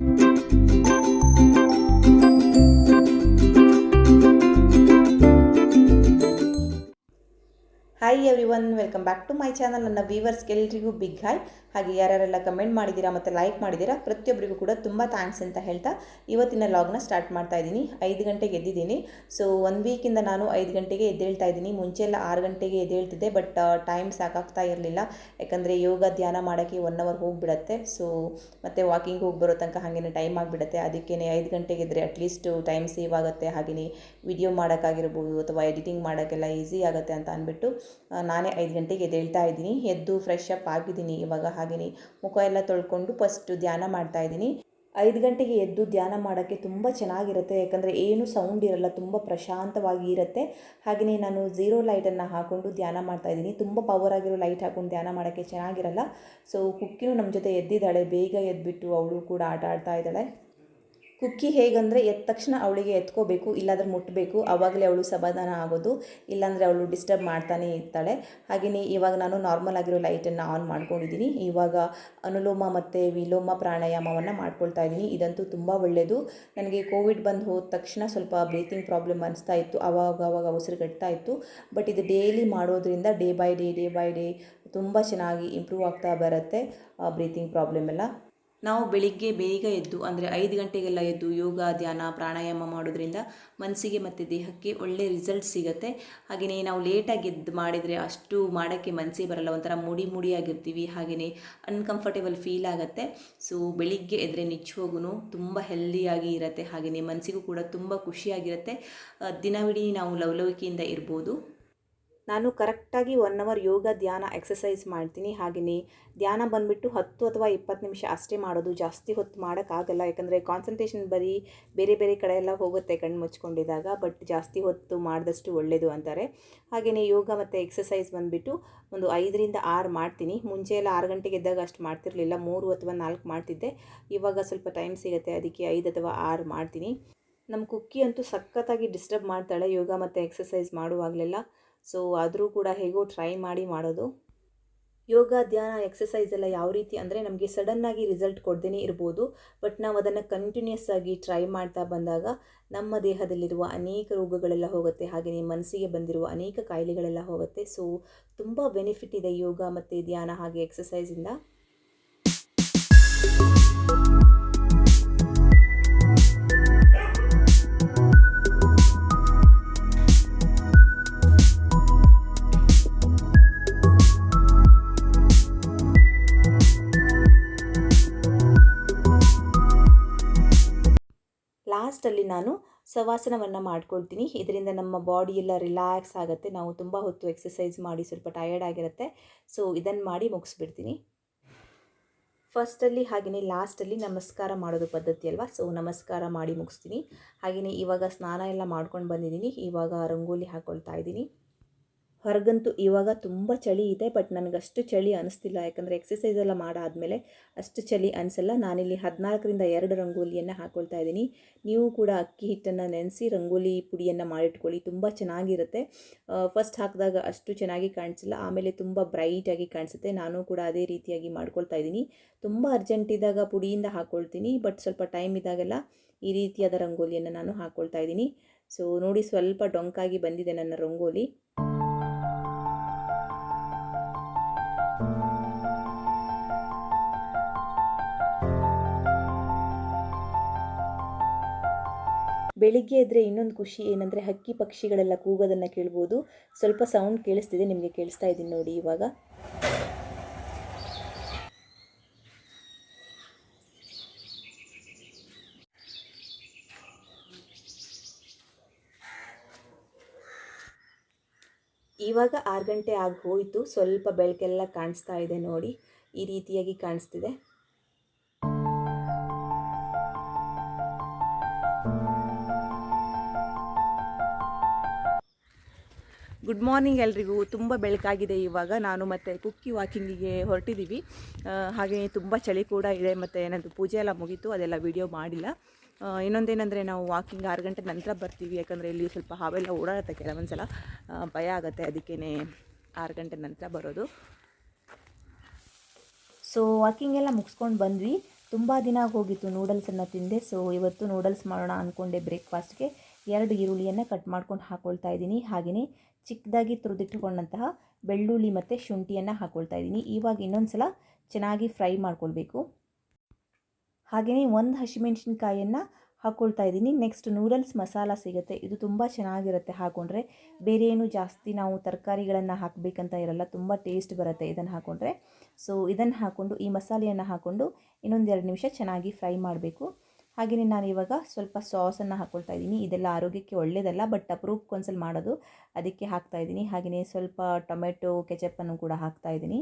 Hi everyone, welcome back to my channel. ನನ್ನ ವ್ಯೂವರ್ಸ್ಗೆ ಎಲ್ರಿಗೂ ಬಿಗ್ ಹಾಯ್. ಹಾಗೆ ಯಾರ್ಯಾರೆಲ್ಲ ಕಮೆಂಟ್ ಮಾಡಿದ್ದೀರಾ ಮತ್ತು ಲೈಕ್ ಮಾಡಿದ್ದೀರಾ ಪ್ರತಿಯೊಬ್ಬರಿಗೂ ಕೂಡ ತುಂಬ ಥ್ಯಾಂಕ್ಸ್ ಅಂತ ಹೇಳ್ತಾ ಇವತ್ತಿನ ಲಾಗ್ನ ಸ್ಟಾರ್ಟ್ ಮಾಡ್ತಾ ಇದ್ದೀನಿ. 5 ಗಂಟೆಗೆ ಎದ್ದಿದ್ದೀನಿ. ಸೊ 1 ವೀಕಿಂದ ನಾನು 5 ಗಂಟೆಗೆ ಎದ್ದೇಳ್ತಾ ಇದ್ದೀನಿ. ಮುಂಚೆ ಎಲ್ಲ 6 ಗಂಟೆಗೆ ಎದ್ದೇಳ್ತಿದ್ದೆ, ಬಟ್ ಟೈಮ್ ಸಾಕಾಗ್ತಾ ಇರಲಿಲ್ಲ. ಯಾಕಂದರೆ ಯೋಗ ಧ್ಯಾನ ಮಾಡೋಕ್ಕೆ 1 ಅವರ್ ಹೋಗಿಬಿಡತ್ತೆ. ಸೊ ಮತ್ತು ವಾಕಿಂಗ್ ಹೋಗಿ ಬರೋ ತನಕ ಹಾಗೇ ಟೈಮ್ ಆಗಿಬಿಡುತ್ತೆ. ಅದಕ್ಕೇ 5 ಗಂಟೆಗೆ ಇದ್ದರೆ ಅಟ್ಲೀಸ್ಟ್ ಟೈಮ್ ಸೇವ್ ಆಗುತ್ತೆ, ಹಾಗೆಯೇ ವಿಡಿಯೋ ಮಾಡೋಕ್ಕಾಗಿರ್ಬೋದು ಅಥವಾ ಎಡಿಟಿಂಗ್ ಮಾಡೋಕ್ಕೆಲ್ಲ ಈಸಿ ಆಗುತ್ತೆ ಅಂತ ಅಂದ್ಬಿಟ್ಟು ನಾನೇ 5 ಗಂಟೆಗೆ ಎದ್ದೇಳ್ತಾ ಇದ್ದೀನಿ. ಎದ್ದು ಫ್ರೆಶ್ ಅಪ್ ಆಗಿದ್ದೀನಿ ಇವಾಗ. ಹಾಗೆಯೇ ಮುಖ ಎಲ್ಲ ತೊಳ್ಕೊಂಡು ಫಸ್ಟು ಧ್ಯಾನ ಮಾಡ್ತಾಯಿದ್ದೀನಿ. 5 ಗಂಟೆಗೆ ಎದ್ದು ಧ್ಯಾನ ಮಾಡೋಕ್ಕೆ ತುಂಬ ಚೆನ್ನಾಗಿರುತ್ತೆ, ಯಾಕಂದರೆ ಏನು ಸೌಂಡ್ ಇರಲ್ಲ, ತುಂಬ ಪ್ರಶಾಂತವಾಗಿ ಇರುತ್ತೆ. ಹಾಗೆಯೇ ನಾನು ಝೀರೋ ಲೈಟನ್ನು ಹಾಕ್ಕೊಂಡು ಧ್ಯಾನ ಮಾಡ್ತಾಯಿದ್ದೀನಿ. ತುಂಬ ಪವರ್ ಆಗಿರೋ ಲೈಟ್ ಹಾಕ್ಕೊಂಡು ಧ್ಯಾನ ಮಾಡೋಕ್ಕೆ ಚೆನ್ನಾಗಿರಲ್ಲ. ಸೊ ಕುಕ್ಕಿನೂ ನಮ್ಮ ಜೊತೆ ಎದ್ದಿದ್ದಾಳೆ, ಬೇಗ ಎದ್ದುಬಿಟ್ಟು ಅವಳು ಕೂಡ ಆಟ ಆಡ್ತಾ ಇದ್ದಾಳೆ. ಕುಕ್ಕಿ ಹೇಗಂದರೆ ಎದ್ದ ತಕ್ಷಣ ಅವಳಿಗೆ ಎತ್ಕೋಬೇಕು, ಇಲ್ಲಾಂದರೆ ಮುಟ್ಟಬೇಕು, ಆವಾಗಲೇ ಅವಳು ಸಮಾಧಾನ ಆಗೋದು. ಇಲ್ಲಾಂದರೆ ಅವಳು ಡಿಸ್ಟರ್ಬ್ ಮಾಡ್ತಾನೆ ಇರ್ತಾಳೆ. ಹಾಗೆಯೇ ಇವಾಗ ನಾನು ನಾರ್ಮಲ್ ಆಗಿರೋ ಲೈಟನ್ನು ಆನ್ ಮಾಡ್ಕೊಂಡಿದ್ದೀನಿ. ಇವಾಗ ಅನುಲೋಮ ಮತ್ತು ವಿಲೋಮ ಪ್ರಾಣಾಯಾಮವನ್ನು ಮಾಡ್ಕೊಳ್ತಾ ಇದ್ದೀನಿ. ಇದಂತೂ ತುಂಬ ಒಳ್ಳೆಯದು. ನನಗೆ ಕೋವಿಡ್ ಬಂದು ಹೋದ ತಕ್ಷಣ ಸ್ವಲ್ಪ ಬ್ರೀತಿಂಗ್ ಪ್ರಾಬ್ಲಮ್ ಅನಿಸ್ತಾ ಇತ್ತು, ಆವಾಗ ಉಸಿರುಗಟ್ತಾ ಇತ್ತು. ಬಟ್ ಇದು ಡೈಲಿ ಮಾಡೋದ್ರಿಂದ ಡೇ ಬೈ ಡೇ ತುಂಬ ಚೆನ್ನಾಗಿ ಇಂಪ್ರೂವ್ ಆಗ್ತಾ ಬರುತ್ತೆ ಬ್ರೀತಿಂಗ್ ಪ್ರಾಬ್ಲಮ್ ಎಲ್ಲ. ನಾವು ಬೆಳಿಗ್ಗೆ ಬೇಗ ಎದ್ದು ಅಂದರೆ 5 ಗಂಟೆಗೆಲ್ಲ ಎದ್ದು ಯೋಗ ಧ್ಯಾನ ಪ್ರಾಣಾಯಾಮ ಮಾಡೋದ್ರಿಂದ ಮನಸ್ಸಿಗೆ ಮತ್ತು ದೇಹಕ್ಕೆ ಒಳ್ಳೆ ರಿಸಲ್ಟ್ ಸಿಗುತ್ತೆ. ಹಾಗೆಯೇ ನಾವು ಲೇಟಾಗಿ ಎದ್ದು ಮಾಡಿದರೆ ಅಷ್ಟು ಮಾಡೋಕ್ಕೆ ಮನಸ್ಸೇ ಬರಲ್ಲ, ಒಂಥರ ಮುಡಿಯಾಗಿರ್ತೀವಿ, ಹಾಗೆಯೇ ಅನ್ಕಂಫರ್ಟೇಬಲ್ ಫೀಲ್ ಆಗುತ್ತೆ. ಸೊ ಬೆಳಿಗ್ಗೆ ಎದ್ದರೆ ನಿಜವಾಗೂ ತುಂಬ ಹೆಲ್ದಿಯಾಗಿ ಇರುತ್ತೆ, ಹಾಗೆಯೇ ಮನಸ್ಸಿಗೂ ಕೂಡ ತುಂಬ ಖುಷಿಯಾಗಿರುತ್ತೆ. ದಿನವಿಡೀ ನಾವು ಲವಲವಿಕೆಯಿಂದ ಇರ್ಬೋದು. ನಾನು ಕರೆಕ್ಟಾಗಿ 1 ಅವರ್ ಯೋಗ ಧ್ಯಾನ ಎಕ್ಸಸೈಸ್ ಮಾಡ್ತೀನಿ. ಹಾಗೆಯೇ ಧ್ಯಾನ ಬಂದುಬಿಟ್ಟು 10 ಅಥವಾ 20 ನಿಮಿಷ ಅಷ್ಟೇ ಮಾಡೋದು, ಜಾಸ್ತಿ ಹೊತ್ತು ಮಾಡೋಕ್ಕಾಗಲ್ಲ. ಯಾಕಂದರೆ ಕಾನ್ಸಂಟ್ರೇಷನ್ ಬರೀ ಬೇರೆ ಕಡೆ ಎಲ್ಲ ಹೋಗುತ್ತೆ ಕಣ್ಣು ಮುಚ್ಕೊಂಡಿದ್ದಾಗ. ಬಟ್ ಜಾಸ್ತಿ ಹೊತ್ತು ಮಾಡಿದಷ್ಟು ಒಳ್ಳೆಯದು ಅಂತಾರೆ. ಹಾಗೆಯೇ ಯೋಗ ಮತ್ತು ಎಕ್ಸಸೈಸ್ ಬಂದುಬಿಟ್ಟು ಒಂದು 5ರಿಂದ 6 ಮಾಡ್ತೀನಿ. ಮುಂಚೆ ಎಲ್ಲ 6 ಗಂಟೆಗೆ ಎದ್ದಾಗ ಅಷ್ಟು ಮಾಡ್ತಿರಲಿಲ್ಲ, 3 ಅಥವಾ 4 ಮಾಡ್ತಿದ್ದೆ. ಇವಾಗ ಸ್ವಲ್ಪ ಟೈಮ್ ಸಿಗುತ್ತೆ, ಅದಕ್ಕೆ 5 ಅಥವಾ 6 ಮಾಡ್ತೀನಿ. ನಮ್ಮ ಕುಕ್ಕಿ ಅಂತೂ ಸಖತ್ತಾಗಿ ಡಿಸ್ಟರ್ಬ್ ಮಾಡ್ತಾಳೆ ಯೋಗ ಮತ್ತು ಎಕ್ಸಸೈಸ್ ಮಾಡುವಾಗಲೆಲ್ಲ. ಸೊ ಆದರೂ ಕೂಡ ಹೇಗೋ ಟ್ರೈ ಮಾಡಿ ಮಾಡೋದು. ಯೋಗ ಧ್ಯಾನ ಎಕ್ಸಸೈಸ್ ಎಲ್ಲ ಯಾವ ರೀತಿ ಅಂದರೆ ನಮಗೆ ಸಡನ್ನಾಗಿ ರಿಸಲ್ಟ್ ಕೊಡದೇ ಇರ್ಬೋದು, ಬಟ್ ನಾವು ಅದನ್ನು ಕಂಟಿನ್ಯೂಸ್ ಆಗಿ ಟ್ರೈ ಮಾಡ್ತಾ ಬಂದಾಗ ನಮ್ಮ ದೇಹದಲ್ಲಿರುವ ಅನೇಕ ರೋಗಗಳೆಲ್ಲ ಹೋಗುತ್ತೆ, ಹಾಗೆಯೇ ಮನಸ್ಸಿಗೆ ಬಂದಿರುವ ಅನೇಕ ಕಾಯಿಲೆಗಳೆಲ್ಲ ಹೋಗುತ್ತೆ. ಸೊ ತುಂಬ ಬೆನಿಫಿಟ್ ಇದೆ ಯೋಗ ಮತ್ತು ಧ್ಯಾನ ಹಾಗೆ ಎಕ್ಸಸೈಸಿಂದ. ಲಾಸ್ಟಲ್ಲಿ ನಾನು ಶವಾಸನವನ್ನು ಮಾಡ್ಕೊಳ್ತೀನಿ. ಇದರಿಂದ ನಮ್ಮ ಬಾಡಿ ಎಲ್ಲ ರಿಲ್ಯಾಕ್ಸ್ ಆಗುತ್ತೆ. ನಾವು ತುಂಬ ಹೊತ್ತು ಎಕ್ಸಸೈಸ್ ಮಾಡಿ ಸ್ವಲ್ಪ ಟಯರ್ಡ್ ಆಗಿರುತ್ತೆ. ಸೊ ಇದನ್ನು ಮಾಡಿ ಮುಗಿಸ್ಬಿಡ್ತೀನಿ. ಫಸ್ಟಲ್ಲಿ ಹಾಗೆಯೇ ಲಾಸ್ಟಲ್ಲಿ ನಮಸ್ಕಾರ ಮಾಡೋದು ಪದ್ಧತಿ ಅಲ್ವಾ, ಸೊ ನಮಸ್ಕಾರ ಮಾಡಿ ಮುಗಿಸ್ತೀನಿ. ಹಾಗೆಯೇ ಇವಾಗ ಸ್ನಾನ ಎಲ್ಲ ಮಾಡ್ಕೊಂಡು ಬಂದಿದ್ದೀನಿ. ಇವಾಗ ರಂಗೋಲಿ ಹಾಕ್ಕೊಳ್ತಾ ಇದ್ದೀನಿ. ಹೊರಗಂತೂ ಇವಾಗ ತುಂಬ ಚಳಿ ಇದೆ, ಬಟ್ ನನಗಷ್ಟು ಚಳಿ ಅನಿಸ್ತಿಲ್ಲ, ಯಾಕಂದರೆ ಎಕ್ಸಸೈಸ್ ಎಲ್ಲ ಮಾಡಾದಮೇಲೆ ಅಷ್ಟು ಚಳಿ ಅನಿಸಲ್ಲ. ನಾನಿಲ್ಲಿ 14ರಿಂದ 2 ರಂಗೋಲಿಯನ್ನು ಹಾಕ್ಕೊಳ್ತಾ ಇದ್ದೀನಿ. ನೀವು ಕೂಡ ಅಕ್ಕಿ ಹಿಟ್ಟನ್ನು ನೆನೆಸಿ ರಂಗೋಲಿ ಪುಡಿಯನ್ನು ಮಾಡಿಟ್ಕೊಳ್ಳಿ, ತುಂಬ ಚೆನ್ನಾಗಿರುತ್ತೆ. ಫಸ್ಟ್ ಹಾಕಿದಾಗ ಅಷ್ಟು ಚೆನ್ನಾಗಿ ಕಾಣಿಸಿಲ್ಲ, ಆಮೇಲೆ ತುಂಬ ಬ್ರೈಟಾಗಿ ಕಾಣಿಸುತ್ತೆ. ನಾನು ಕೂಡ ಅದೇ ರೀತಿಯಾಗಿ ಮಾಡ್ಕೊಳ್ತಾ ಇದ್ದೀನಿ. ತುಂಬ ಅರ್ಜೆಂಟ್ ಇದ್ದಾಗ ಪುಡಿಯಿಂದ ಹಾಕ್ಕೊಳ್ತೀನಿ, ಬಟ್ ಸ್ವಲ್ಪ ಟೈಮ್ ಇದ್ದಾಗೆಲ್ಲ ಈ ರೀತಿಯಾದ ರಂಗೋಲಿಯನ್ನು ನಾನು ಹಾಕ್ಕೊಳ್ತಾ ಇದ್ದೀನಿ. ಸೊ ನೋಡಿ, ಸ್ವಲ್ಪ ಡೊಂಕಾಗಿ ಬಂದಿದೆ ನನ್ನ ರಂಗೋಲಿ. ಬೆಳಿಗ್ಗೆ ಎದ್ದರೆ ಇನ್ನೊಂದು ಖುಷಿ ಏನಂದರೆ ಹಕ್ಕಿ ಪಕ್ಷಿಗಳೆಲ್ಲ ಕೂಗೋದನ್ನು ಕೇಳ್ಬೋದು. ಸ್ವಲ್ಪ ಸೌಂಡ್ ಕೇಳಿಸ್ತಿದೆ, ನಿಮಗೆ ಕೇಳಿಸ್ತಾ ಇದ್ದೀನಿ ನೋಡಿ ಇವಾಗ. ಇವಾಗ 6 ಗಂಟೆ ಆಗಿ ಹೋಯಿತು. ಸ್ವಲ್ಪ ಬೆಳಕೆಲ್ಲ ಕಾಣಿಸ್ತಾ ಇದೆ ನೋಡಿ, ಈ ರೀತಿಯಾಗಿ ಕಾಣಿಸ್ತಿದೆ. ಗುಡ್ ಮಾರ್ನಿಂಗ್ ಎಲ್ರಿಗೂ. ತುಂಬ ಬೆಳಕಾಗಿದೆ ಇವಾಗ. ನಾನು ಮತ್ತು ಕುಕ್ಕಿ ವಾಕಿಂಗಿಗೆ ಹೊರಟಿದ್ದೀವಿ. ಹಾಗೆಯೇ ತುಂಬ ಚಳಿ ಕೂಡ ಇದೆ, ಮತ್ತು ಏನಂತ ಪೂಜೆ ಎಲ್ಲ ಮುಗೀತು, ಅದೆಲ್ಲ ವೀಡಿಯೋ ಮಾಡಿಲ್ಲ. ಇನ್ನೊಂದೇನೆಂದರೆ ನಾವು ವಾಕಿಂಗ್ 6 ಗಂಟೆ ನಂತರ ಬರ್ತೀವಿ, ಯಾಕಂದರೆ ಇಲ್ಲಿ ಸ್ವಲ್ಪ ಹಾವೆಲ್ಲ ಓಡಾಡುತ್ತೆ, ಕೆಲವೊಂದು ಸಲ ಭಯ ಆಗುತ್ತೆ, ಅದಕ್ಕೇ 6 ಗಂಟೆ ನಂತರ ಬರೋದು. ಸೊ ವಾಕಿಂಗ್ ಎಲ್ಲ ಮುಗಿಸ್ಕೊಂಡು ಬಂದ್ವಿ. ತುಂಬ ದಿನ ಹೋಗಿತ್ತು ನೂಡಲ್ಸನ್ನು ತಿಂದೆ. ಸೊ ಇವತ್ತು ನೂಡಲ್ಸ್ ಮಾಡೋಣ ಅಂದ್ಕೊಂಡೆ ಬ್ರೇಕ್ಫಾಸ್ಟ್ಗೆ. 2 ಈರುಳ್ಳಿಯನ್ನು ಕಟ್ ಮಾಡ್ಕೊಂಡು ಹಾಕ್ಕೊಳ್ತಾ ಇದ್ದೀನಿ. ಹಾಗೆಯೇ ಚಿಕ್ಕದಾಗಿ ತುರಿದಿಟ್ಟುಕೊಂಡಂತಹ ಬೆಳ್ಳುಳ್ಳಿ ಮತ್ತು ಶುಂಠಿಯನ್ನು ಹಾಕ್ಕೊಳ್ತಾ ಇದ್ದೀನಿ. ಇವಾಗ ಇನ್ನೊಂದು ಸಲ ಚೆನ್ನಾಗಿ ಫ್ರೈ ಮಾಡ್ಕೊಳ್ಬೇಕು. ಹಾಗೆಯೇ 1 ಹಸಿಮೆಣಸಿನ್ಕಾಯನ್ನು ಹಾಕ್ಕೊಳ್ತಾ ಇದ್ದೀನಿ. ನೆಕ್ಸ್ಟ್ ನೂಡಲ್ಸ್ ಮಸಾಲ ಸಿಗುತ್ತೆ, ಇದು ತುಂಬ ಚೆನ್ನಾಗಿರುತ್ತೆ ಹಾಕ್ಕೊಂಡ್ರೆ. ಬೇರೆ ಏನು ಜಾಸ್ತಿ ನಾವು ತರಕಾರಿಗಳನ್ನು ಹಾಕಬೇಕಂತ ಇರಲ್ಲ, ತುಂಬ ಟೇಸ್ಟ್ ಬರುತ್ತೆ ಇದನ್ನು ಹಾಕ್ಕೊಂಡ್ರೆ. ಸೊ ಇದನ್ನು ಹಾಕ್ಕೊಂಡು ಈ ಮಸಾಲೆಯನ್ನು ಹಾಕ್ಕೊಂಡು ಇನ್ನೊಂದು 2 ನಿಮಿಷ ಚೆನ್ನಾಗಿ ಫ್ರೈ ಮಾಡಬೇಕು. ಹಾಗೆಯೇ ನಾನು ಇವಾಗ ಸ್ವಲ್ಪ ಸಾಸನ್ನು ಹಾಕ್ಕೊಳ್ತಾ ಇದ್ದೀನಿ. ಇದೆಲ್ಲ ಆರೋಗ್ಯಕ್ಕೆ ಒಳ್ಳೆಯದಲ್ಲ, ಬಟ್ ಅಪರೂಪಕ್ಕೊಂದ್ಸಲ ಮಾಡೋದು, ಅದಕ್ಕೆ ಹಾಕ್ತಾಯಿದ್ದೀನಿ. ಹಾಗೆಯೇ ಸ್ವಲ್ಪ ಟೊಮೆಟೊ ಕೆಚಪ್ಪನ್ನು ಕೂಡ ಹಾಕ್ತಾಯಿದ್ದೀನಿ.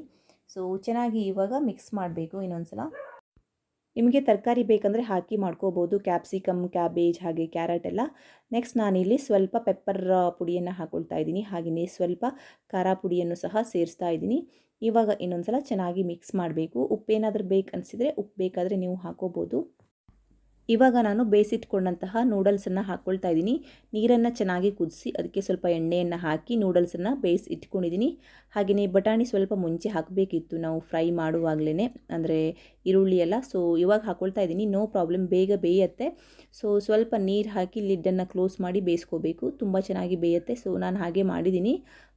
ಸೊ ಚೆನ್ನಾಗಿ ಇವಾಗ ಮಿಕ್ಸ್ ಮಾಡಬೇಕು ಇನ್ನೊಂದು ಸಲ. ನಿಮಗೆ ತರಕಾರಿ ಬೇಕಂದರೆ ಹಾಕಿ ಮಾಡ್ಕೋಬೋದು, ಕ್ಯಾಪ್ಸಿಕಮ್, ಕ್ಯಾಬೇಜ್ ಹಾಗೆ ಕ್ಯಾರೆಟ್ ಎಲ್ಲ. ನೆಕ್ಸ್ಟ್ ನಾನಿಲ್ಲಿ ಸ್ವಲ್ಪ ಪೆಪ್ಪರ್ ಪುಡಿಯನ್ನು ಹಾಕ್ಕೊಳ್ತಾ ಇದ್ದೀನಿ. ಹಾಗೆಯೇ ಸ್ವಲ್ಪ ಖಾರ ಪುಡಿಯನ್ನು ಸಹ ಸೇರಿಸ್ತಾ ಇದ್ದೀನಿ. ಇವಾಗ ಇನ್ನೊಂದು ಸಲ ಚೆನ್ನಾಗಿ ಮಿಕ್ಸ್ ಮಾಡಬೇಕು. ಉಪ್ಪೇನಾದರೂ ಬೇಕು ಅನಿಸಿದರೆ ಉಪ್ಪು ಬೇಕಾದರೆ ನೀವು ಹಾಕ್ಕೋಬೋದು. ಇವಾಗ ನಾನು ಬೇಯಿಸಿಟ್ಕೊಂಡಂತಹ ನೂಡಲ್ಸನ್ನು ಹಾಕ್ಕೊಳ್ತಾ ಇದ್ದೀನಿ. ನೀರನ್ನು ಚೆನ್ನಾಗಿ ಕುದಿಸಿ ಅದಕ್ಕೆ ಸ್ವಲ್ಪ ಎಣ್ಣೆಯನ್ನು ಹಾಕಿ ನೂಡಲ್ಸನ್ನು ಬೇಯಿಸಿ ಇಟ್ಕೊಂಡಿದ್ದೀನಿ. ಹಾಗೆಯೇ ಬಟಾಣಿ ಸ್ವಲ್ಪ ಮುಂಚೆ ಹಾಕಬೇಕಿತ್ತು ನಾವು ಫ್ರೈ ಮಾಡುವಾಗಲೇ, ಅಂದರೆ ಈರುಳ್ಳಿ ಎಲ್ಲ. ಸೊ ಇವಾಗ ಹಾಕ್ಕೊಳ್ತಾ ಇದ್ದೀನಿ, ನೋ ಪ್ರಾಬ್ಲಮ್, ಬೇಗ ಬೇಯುತ್ತೆ. ಸೊ ಸ್ವಲ್ಪ ನೀರು ಹಾಕಿ ಲಿಡ್ಡನ್ನು ಕ್ಲೋಸ್ ಮಾಡಿ ಬೇಯಿಸ್ಕೋಬೇಕು, ತುಂಬ ಚೆನ್ನಾಗಿ ಬೇಯುತ್ತೆ. ಸೊ ನಾನು ಹಾಗೆ ಮಾಡಿದ್ದೀನಿ.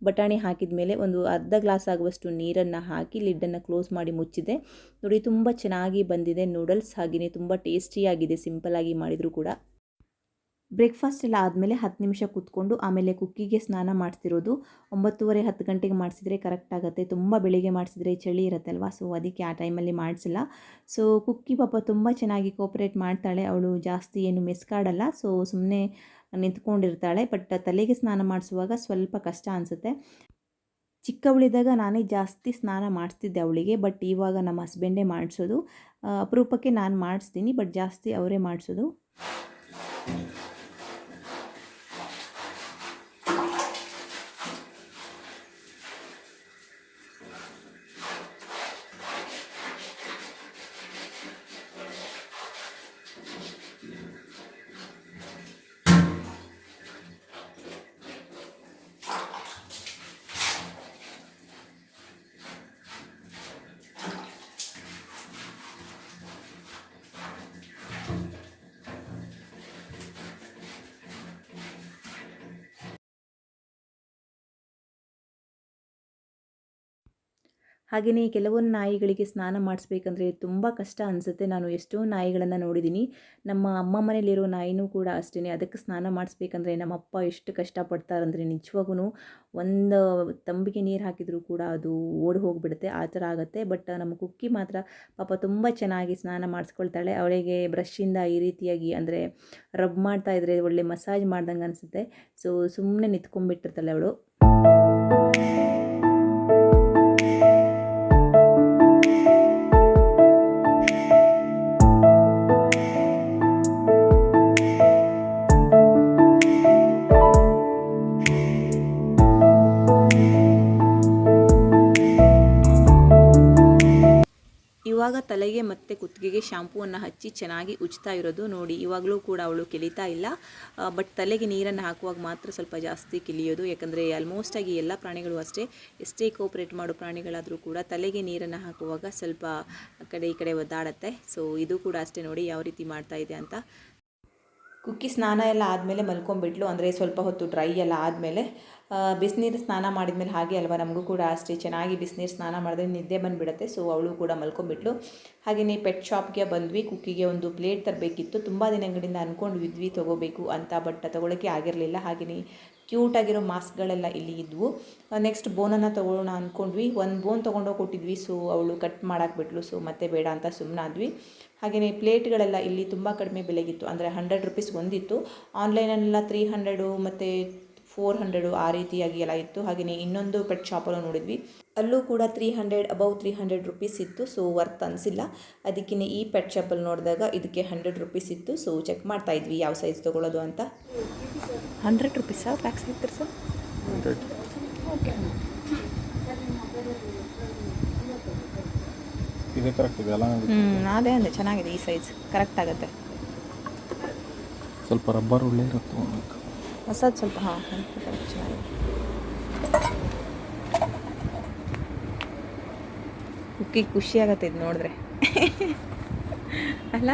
ಬಟಾಣಿ ಹಾಕಿದ ಮೇಲೆ ಒಂದು ಅರ್ಧ ಗ್ಲಾಸ್ ಆಗುವಷ್ಟು ನೀರನ್ನು ಹಾಕಿ ಲಿಡ್ಡನ್ನು ಕ್ಲೋಸ್ ಮಾಡಿ ಮುಚ್ಚಿದೆ. ನೋಡಿ ತುಂಬ ಚೆನ್ನಾಗಿ ಬಂದಿದೆ ನೂಡಲ್ಸ್. ಹಾಗೆಯೇ ತುಂಬ ಟೇಸ್ಟಿಯಾಗಿದೆ, ಸಿಂಪಲ್ಲಾಗಿ ಮಾಡಿದರೂ ಕೂಡ. ಬ್ರೇಕ್ಫಾಸ್ಟ್ ಎಲ್ಲ ಆದಮೇಲೆ 10 ನಿಮಿಷ ಕೂತ್ಕೊಂಡು ಆಮೇಲೆ ಕುಕ್ಕಿಗೆ ಸ್ನಾನ ಮಾಡಿಸ್ತಿರೋದು. 9:30-10 ಗಂಟೆಗೆ ಮಾಡಿಸಿದ್ರೆ ಕರೆಕ್ಟ್ ಆಗುತ್ತೆ. ತುಂಬ ಬೆಳಿಗ್ಗೆ ಮಾಡಿಸಿದ್ರೆ ಚಳಿ ಇರುತ್ತಲ್ವ, ಸೊ ಅದಕ್ಕೆ ಆ ಟೈಮಲ್ಲಿ ಮಾಡಿಸಿಲ್ಲ. ಸೊ ಕುಕ್ಕಿ ಪಾಪ ತುಂಬ ಚೆನ್ನಾಗಿ ಕೋಪ್ರೇಟ್ ಮಾಡ್ತಾಳೆ, ಅವಳು ಜಾಸ್ತಿ ಏನು ಮೆಸ್ಕಾಡಲ್ಲ. ಸೊ ಸುಮ್ಮನೆ ನಿಂತ್ಕೊಂಡಿರ್ತಾಳೆ. ಬಟ್ ತಲೆಗೆ ಸ್ನಾನ ಮಾಡಿಸುವಾಗ ಸ್ವಲ್ಪ ಕಷ್ಟ ಅನಿಸುತ್ತೆ. ಚಿಕ್ಕವಳಿದ್ದಾಗ ನಾನೇ ಜಾಸ್ತಿ ಸ್ನಾನ ಮಾಡಿಸ್ತಿದ್ದೆ ಅವಳಿಗೆ, ಬಟ್ ಇವಾಗ ನಮ್ಮ ಹಸ್ಬೆಂಡೇ ಮಾಡಿಸೋದು. ಅಪರೂಪಕ್ಕೆ ನಾನು ಮಾಡಿಸ್ತೀನಿ, ಬಟ್ ಜಾಸ್ತಿ ಅವರೇ ಮಾಡಿಸೋದು. ಹಾಗೆಯೇ ಕೆಲವೊಂದು ನಾಯಿಗಳಿಗೆ ಸ್ನಾನ ಮಾಡಿಸ್ಬೇಕಂದ್ರೆ ತುಂಬ ಕಷ್ಟ ಅನಿಸುತ್ತೆ. ನಾನು ಎಷ್ಟೋ ನಾಯಿಗಳನ್ನು ನೋಡಿದ್ದೀನಿ. ನಮ್ಮ ಅಮ್ಮ ಮನೇಲಿರೋ ನಾಯಿನೂ ಕೂಡ ಅಷ್ಟೇ. ಅದಕ್ಕೆ ಸ್ನಾನ ಮಾಡಿಸ್ಬೇಕಂದ್ರೆ ನಮ್ಮ ಅಪ್ಪ ಎಷ್ಟು ಕಷ್ಟಪಡ್ತಾರಂದರೆ ನಿಜವಾಗೂ ಒಂದು ತಂಬಿಗೆ ನೀರು ಹಾಕಿದರೂ ಕೂಡ ಅದು ಓಡಿ ಹೋಗಿಬಿಡುತ್ತೆ, ಆ ಥರ ಆಗುತ್ತೆ. ಬಟ್ ನಮ್ಮ ಕುಕ್ಕಿ ಮಾತ್ರ ಪಾಪ ತುಂಬ ಚೆನ್ನಾಗಿ ಸ್ನಾನ ಮಾಡಿಸ್ಕೊಳ್ತಾಳೆ. ಅವಳಿಗೆ ಬ್ರಷಿಂದ ಈ ರೀತಿಯಾಗಿ ಅಂದರೆ ರಬ್ ಮಾಡ್ತಾ ಇದ್ದರೆ ಒಳ್ಳೆ ಮಸಾಜ್ ಮಾಡ್ದಂಗೆ ಅನಿಸುತ್ತೆ. ಸೊ ಸುಮ್ಮನೆ ನಿಂತ್ಕೊಂಡ್ಬಿಟ್ಟಿರ್ತಾಳೆ ಅವಳು. ಇವಾಗ ತಲೆಗೆ ಮತ್ತು ಕುತ್ತಿಗೆಗೆ ಶಾಂಪೂವನ್ನು ಹಚ್ಚಿ ಚೆನ್ನಾಗಿ ಉಜ್ತಾ ಇರೋದು ನೋಡಿ. ಇವಾಗಲೂ ಕೂಡ ಅವಳು ಕೆಲಿತಾ ಇಲ್ಲ, ಬಟ್ ತಲೆಗೆ ನೀರನ್ನು ಹಾಕುವಾಗ ಮಾತ್ರ ಸ್ವಲ್ಪ ಜಾಸ್ತಿ ಕೆಲಿಯೋದು. ಯಾಕಂದರೆ ಆಲ್ಮೋಸ್ಟಾಗಿ ಎಲ್ಲ ಪ್ರಾಣಿಗಳು ಅಷ್ಟೇ, ಎಷ್ಟೇ ಕೋಪ್ರೇಟ್ ಮಾಡೋ ಪ್ರಾಣಿಗಳಾದರೂ ಕೂಡ ತಲೆಗೆ ನೀರನ್ನು ಹಾಕುವಾಗ ಸ್ವಲ್ಪ ಈ ಕಡೆ ಒದ್ದಾಡುತ್ತೆ. ಸೊ ಇದು ಕೂಡ ಅಷ್ಟೇ ನೋಡಿ ಯಾವ ರೀತಿ ಮಾಡ್ತಾ ಇದೆ ಅಂತ. ಕುಕ್ಕಿ ಸ್ನಾನ ಎಲ್ಲ ಆದಮೇಲೆ ಮಲ್ಕೊಂಡ್ಬಿಟ್ಲು, ಅಂದರೆ ಸ್ವಲ್ಪ ಹೊತ್ತು ಡ್ರೈ ಎಲ್ಲ ಆದಮೇಲೆ. ಬಿಸಿನೀರು ಸ್ನಾನ ಮಾಡಿದ್ಮೇಲೆ ಹಾಗೆ ಅಲ್ವಾ, ನಮಗೂ ಕೂಡ ಅಷ್ಟೇ ಚೆನ್ನಾಗಿ ಬಿಸಿನೀರು ಸ್ನಾನ ಮಾಡಿದ್ರೆ ನಿದ್ದೆ ಬಂದುಬಿಡುತ್ತೆ. ಸೊ ಅವಳು ಕೂಡ ಮಲ್ಕೊಂಡ್ಬಿಟ್ಲು. ಹಾಗೆಯೇ ಪೆಟ್ ಶಾಪ್ಗೆ ಬಂದ್ವಿ. ಕುಕ್ಕಿಗೆ ಒಂದು ಪ್ಲೇಟ್ ತರಬೇಕಿತ್ತು, ತುಂಬ ದಿನಗಳಿಂದ ಅಂದ್ಕೊಂಡಿದ್ವಿ ತೊಗೋಬೇಕು ಅಂತ, ಬಟ್ ತೊಗೊಳಕ್ಕೆ ಆಗಿರಲಿಲ್ಲ. ಹಾಗೆಯೇ ಕ್ಯೂಟಾಗಿರೋ ಮಾಸ್ಕ್ಗಳೆಲ್ಲ ಇಲ್ಲಿ ಇದ್ವು. ನೆಕ್ಸ್ಟ್ ಬೋನನ್ನು ತೊಗೊಳ್ಳೋಣ ಅಂದ್ಕೊಂಡ್ವಿ. ಒಂದು ಬೋನ್ ತೊಗೊಂಡೋಗಿ ಕೊಟ್ಟಿದ್ವಿ. ಸೊ ಅವಳು ಕಟ್ ಮಾಡಾಕ್ಬಿಟ್ಲು. ಸೊ ಮತ್ತೆ ಬೇಡ ಅಂತ ಸುಮ್ಮನಾದ್ವಿ. ಹಾಗೆಯೇ ಪ್ಲೇಟ್ಗಳೆಲ್ಲ ಇಲ್ಲಿ ತುಂಬ ಕಡಿಮೆ ಬೆಲೆಗಿತ್ತು, ಅಂದರೆ 100 ರೂಪೀಸ್ ಒಂದಿತ್ತು. ಆನ್ಲೈನಲ್ಲೆಲ್ಲ 300 ಮತ್ತು 400 ಆ ರೀತಿಯಾಗಿ ಎಲ್ಲ ಇತ್ತು. ಹಾಗೆಯೇ ಇನ್ನೊಂದು ಪೆಟ್ ಶಾಪಲ್ಲೂ ನೋಡಿದ್ವಿ, ಅಲ್ಲೂ ಕೂಡ 300 ಅಬೌವ್ 300 ರೂಪೀಸ್ ಇತ್ತು. ಸೊ ವರ್ತ್ ಅನಿಸಿಲ್ಲ. ಅದಕ್ಕೆ ಈ ಪೆಟ್ ಶಾಪಲ್ಲಿ ನೋಡಿದಾಗ ಇದಕ್ಕೆ 100 ರೂಪೀಸ್ ಇತ್ತು. ಸೊ ಚೆಕ್ ಮಾಡ್ತಾ ಇದ್ವಿ ಯಾವ ಸೈಜ್ ತೊಗೊಳ್ಳೋದು ಅಂತ. 100 ರೂಪೀಸಾ ಬ್ಯಾಕ್ ಸೈಡ್ ಸರ್? ಓಕೆ, ಇದೆ ಕರೆಕ್ಟ್ ಇದೆ ಅಲ್ಲ? ಅದೇ ಅಂದೆ, ಚೆನ್ನಾಗಿದೆ ಈ ಸೈಜ್, ಕರೆಕ್ಟ್ ಆಗುತ್ತೆ. ಸ್ವಲ್ಪ ರಬ್ಬರ್ ಉಳ್ಳೆ ಇರುತ್ತೆ ಹೊಸದು ಸ್ವಲ್ಪ. ಹಾಂ, ಚೆನ್ನಾಗಿದೆ. ಕುಕ್ಕಿಗೆ ಖುಷಿ ಆಗುತ್ತೆ ಇದು ನೋಡಿದ್ರೆ. ಅಲ್ಲ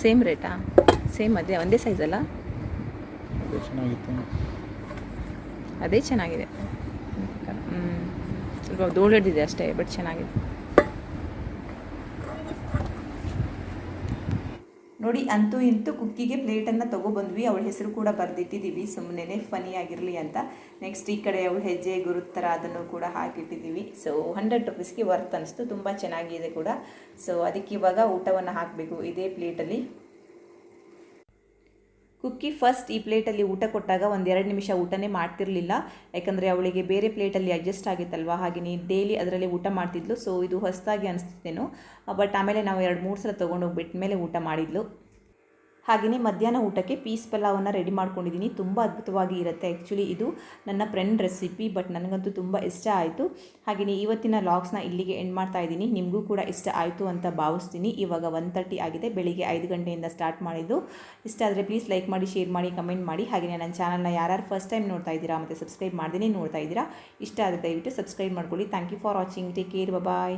ಸೇಮ್ ರೇಟಾ? ಸೇಮ್ ಅದೇ ಒಂದೇ ಸೈಜ್ ಅಲ್ಲ? ಅದೇ ಚೆನ್ನಾಗಿತ್ತು. ಅದೇ ಚೆನ್ನಾಗಿದೆ. ಸ್ವಲ್ಪ ಧೂಳು ಹಿಡಿದಿದೆ ಅಷ್ಟೇ, ಬಟ್ ಚೆನ್ನಾಗಿದೆ. ನೋಡಿ, ಅಂತೂ ಇಂತೂ ಕುಕ್ಕಿಗೆ ಪ್ಲೇಟನ್ನು ತೊಗೊಬಂದ್ವಿ. ಅವಳ ಹೆಸರು ಕೂಡ ಬರೆದಿಟ್ಟಿದ್ದೀವಿ, ಸುಮ್ಮನೆ ಫನಿ ಆಗಿರಲಿ ಅಂತ. ನೆಕ್ಸ್ಟ್ ಈ ಕಡೆ ಅವಳ ಹೆಜ್ಜೆ ಗುರುತು ಥರ ಅದನ್ನು ಕೂಡ ಹಾಕಿಟ್ಟಿದ್ದೀವಿ. ಸೊ 100 ರುಪೀಸ್ಗೆ ವರ್ತ್ ಅನಿಸ್ತು, ತುಂಬ ಚೆನ್ನಾಗಿದೆ ಕೂಡ. ಸೊ ಅದಕ್ಕೆ ಇವಾಗ ಊಟವನ್ನು ಹಾಕಬೇಕು ಇದೇ ಪ್ಲೇಟಲ್ಲಿ. ಕುಕ್ಕಿ ಫಸ್ಟ್ ಈ ಪ್ಲೇಟಲ್ಲಿ ಊಟ ಕೊಟ್ಟಾಗ 1-2 ನಿಮಿಷ ಊಟನೇ ಮಾಡ್ತಿರಲಿಲ್ಲ, ಯಾಕಂದರೆ ಅವಳಿಗೆ ಬೇರೆ ಪ್ಲೇಟಲ್ಲಿ ಅಡ್ಜಸ್ಟ್ ಆಗಿತ್ತಲ್ವ, ಹಾಗೆಯೇ ಡೈಲಿ ಅದರಲ್ಲಿ ಊಟ ಮಾಡ್ತಿದ್ಲು. ಸೊ ಇದು ಹೊಸದಾಗಿ ಅನಿಸ್ತಿದ್ದೇನೋ, ಬಟ್ ಆಮೇಲೆ ನಾವು 2-3 ಸಲ ತೊಗೊಂಡೋಗಿ ಬಿಟ್ಟ ಮೇಲೆ ಊಟ ಮಾಡಿದ್ಲು. ಹಾಗೆಯೇ ಮಧ್ಯಾಹ್ನ ಊಟಕ್ಕೆ ಪೀಸ್ ಪಲಾವನ್ನು ರೆಡಿ ಮಾಡ್ಕೊಂಡಿದ್ದೀನಿ. ತುಂಬ ಅದ್ಭುತವಾಗಿ ಇರುತ್ತೆ. ಆ್ಯಕ್ಚುಲಿ ಇದು ನನ್ನ ಫ್ರೆಂಡ್ ರೆಸಿಪಿ, ಬಟ್ ನನಗಂತೂ ತುಂಬ ಇಷ್ಟ ಆಯಿತು. ಹಾಗೆಯೇ ಇವತ್ತಿನ ಲಾಗ್ಸ್ನ ಇಲ್ಲಿಗೆ ಎಂಡ್ ಮಾಡ್ತಾ ಇದ್ದೀನಿ. ನಿಮಗೂ ಕೂಡ ಇಷ್ಟ ಆಯಿತು ಅಂತ ಭಾವಿಸ್ತೀನಿ. ಇವಾಗ 1:30 ಆಗಿದೆ, ಬೆಳಿಗ್ಗೆ 5 ಗಂಟೆಯಿಂದ ಸ್ಟಾರ್ಟ್ ಮಾಡಿದ್ದು. ಇಷ್ಟ ಆದರೆ ಪ್ಲೀಸ್ ಲೈಕ್ ಮಾಡಿ, ಶೇರ್ ಮಾಡಿ, ಕಮೆಂಟ್ ಮಾಡಿ. ಹಾಗೆಯೇ ನನ್ನ ಚಾನಲ್ನ ಯಾರ್ಯಾರು ಫಸ್ಟ್ ಟೈಮ್ ನೋಡ್ತಾ ಇದ್ದೀರಾ ಮತ್ತು ಸಬ್ಸ್ಕ್ರೈಬ್ ಮಾಡ್ದೇ ನೋಡ್ತಾ ಇದ್ದೀರಾ, ಇಷ್ಟ ಆದರೆ ದಯವಿಟ್ಟು ಸಬ್ಸ್ಕ್ರೈಬ್ ಮಾಡ್ಕೊಳ್ಳಿ. Thank you for watching. Take care, bye.